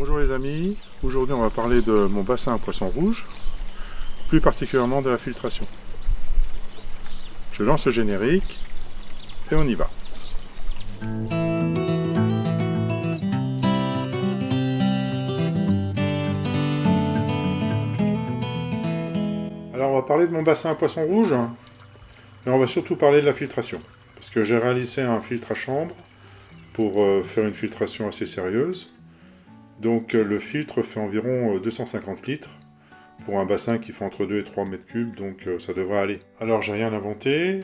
Bonjour les amis, aujourd'hui on va parler de mon bassin à poissons rouges, plus particulièrement de la filtration. Je lance le générique et on y va. Alors on va parler de mon bassin à poissons rouges, et on va surtout parler de la filtration. Parce que j'ai réalisé un filtre à chambre pour faire une filtration assez sérieuse. Donc le filtre fait environ 250 litres pour un bassin qui fait entre 2 et 3 mètres cubes, donc ça devrait aller. Alors j'ai rien inventé,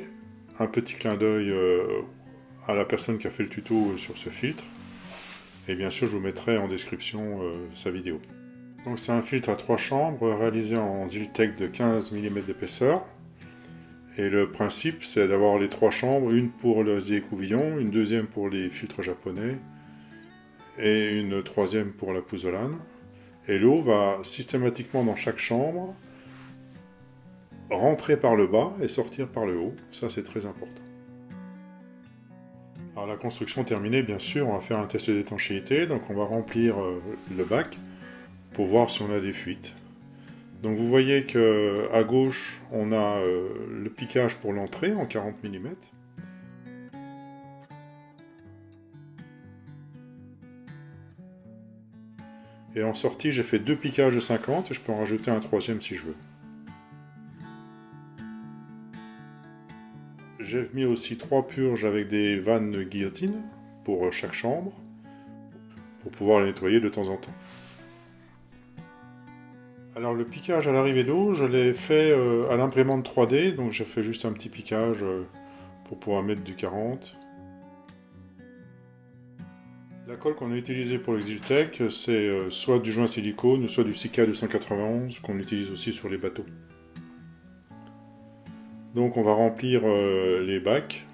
un petit clin d'œil à la personne qui a fait le tuto sur ce filtre, et bien sûr je vous mettrai en description sa vidéo. Donc c'est un filtre à 3 chambres réalisé en Zyltech de 15 mm d'épaisseur, et le principe c'est d'avoir les 3 chambres, une pour l'osier couvillon, une deuxième pour les filtres japonais, et une troisième pour la pouzzolane. Et l'eau va systématiquement dans chaque chambre rentrer par le bas et sortir par le haut. Ça c'est très important. Alors la construction terminée, bien sûr, on va faire un test d'étanchéité. Donc on va remplir le bac pour voir si on a des fuites. Donc vous voyez qu'à gauche, on a le piquage pour l'entrée en 40 mm. Et en sortie, j'ai fait 2 piquages de 50 et je peux en rajouter un troisième si je veux. J'ai mis aussi 3 purges avec des vannes guillotine pour chaque chambre, pour pouvoir les nettoyer de temps en temps. Alors le piquage à l'arrivée d'eau, je l'ai fait à l'imprimante 3D, donc j'ai fait juste un petit piquage pour pouvoir mettre du 40. La colle qu'on a utilisée pour le Zyltech, c'est soit du joint silicone, soit du Sika 291 qu'on utilise aussi sur les bateaux. Donc on va remplir les bacs.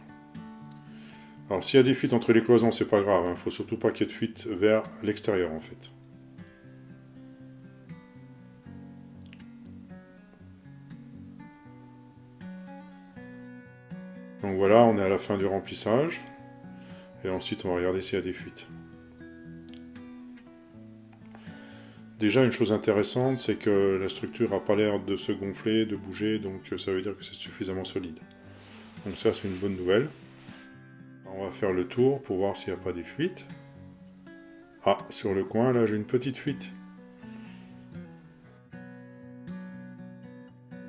Alors s'il y a des fuites entre les cloisons, c'est pas grave, il faut surtout pas qu'il y ait de fuite vers l'extérieur en fait. Donc voilà, on est à la fin du remplissage. Et ensuite on va regarder s'il y a des fuites. Déjà, une chose intéressante, c'est que la structure n'a pas l'air de se gonfler, de bouger, donc ça veut dire que c'est suffisamment solide. Donc ça, c'est une bonne nouvelle. On va faire le tour pour voir s'il n'y a pas des fuites. Ah, sur le coin, là, j'ai une petite fuite.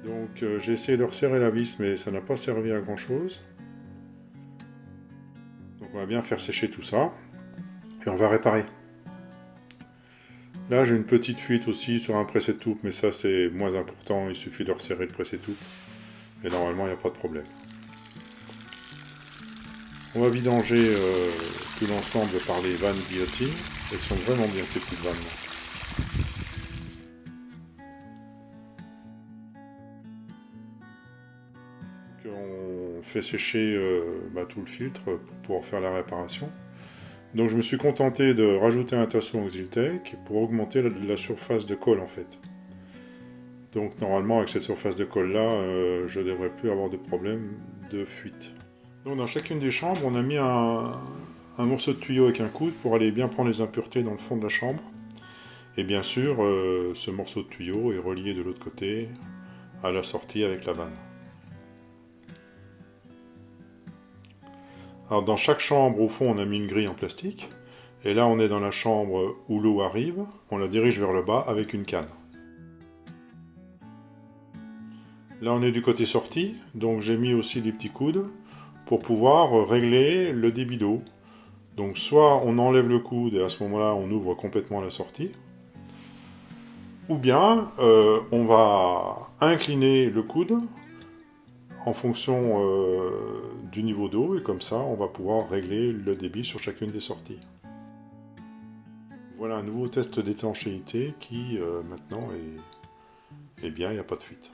Donc j'ai essayé de resserrer la vis, mais ça n'a pas servi à grand chose. Donc on va bien faire sécher tout ça, et on va réparer. Là, j'ai une petite fuite aussi sur un presse-étoupe, mais ça, c'est moins important. Il suffit de resserrer le presse-étoupe. Et normalement, il n'y a pas de problème. On va vidanger tout l'ensemble par les vannes guillotine. Elles sont vraiment bien, ces petites vannes. Donc, on fait sécher tout le filtre pour pouvoir faire la réparation. Donc je me suis contenté de rajouter un tasseau en Zyltech pour augmenter la surface de colle en fait. Donc normalement avec cette surface de colle là, je ne devrais plus avoir de problème de fuite. Donc dans chacune des chambres, on a mis un morceau de tuyau avec un coude pour aller bien prendre les impuretés dans le fond de la chambre. Et bien sûr, ce morceau de tuyau est relié de l'autre côté à la sortie avec la vanne. Alors dans chaque chambre, au fond, on a mis une grille en plastique. Et là, on est dans la chambre où l'eau arrive. On la dirige vers le bas avec une canne. Là, on est du côté sortie. Donc j'ai mis aussi des petits coudes pour pouvoir régler le débit d'eau. Donc soit on enlève le coude et à ce moment-là, on ouvre complètement la sortie. Ou bien, on va incliner le coude en fonction du niveau d'eau, et comme ça, on va pouvoir régler le débit sur chacune des sorties. Voilà un nouveau test d'étanchéité qui, maintenant, est bien, il n'y a pas de fuite.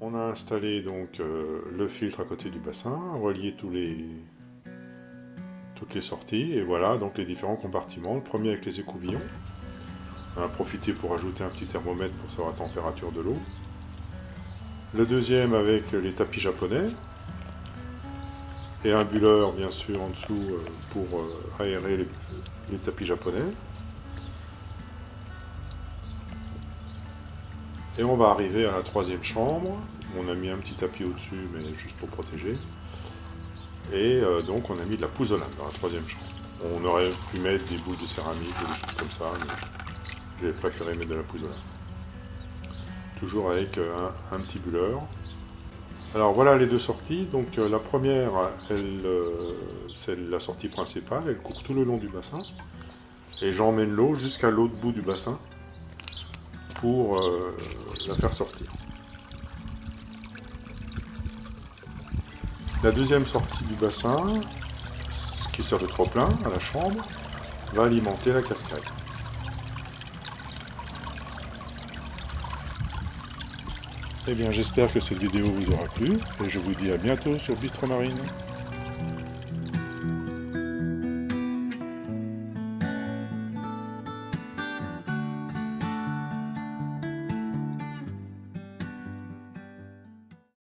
On a installé donc le filtre à côté du bassin, relié toutes les sorties, et voilà donc les différents compartiments. Le premier avec les écouvillons. On a profité pour ajouter un petit thermomètre pour savoir la température de l'eau. Le deuxième avec les tapis japonais. Et un bulleur bien sûr en dessous pour aérer les tapis japonais. Et on va arriver à la troisième chambre. On a mis un petit tapis au-dessus, mais juste pour protéger. Et donc on a mis de la pouzzolane dans la troisième chambre. On aurait pu mettre des bouts de céramique ou des choses comme ça, mais j'ai préféré mettre de la pouzzolane. Toujours avec un petit bulleur. Alors voilà les deux sorties. Donc la première, c'est la sortie principale, elle court tout le long du bassin. Et j'emmène l'eau jusqu'à l'autre bout du bassin pour la faire sortir. La deuxième sortie du bassin, qui sert de trop-plein à la chambre, va alimenter la cascade. Eh bien, j'espère que cette vidéo vous aura plu et je vous dis à bientôt sur Bistro Marine.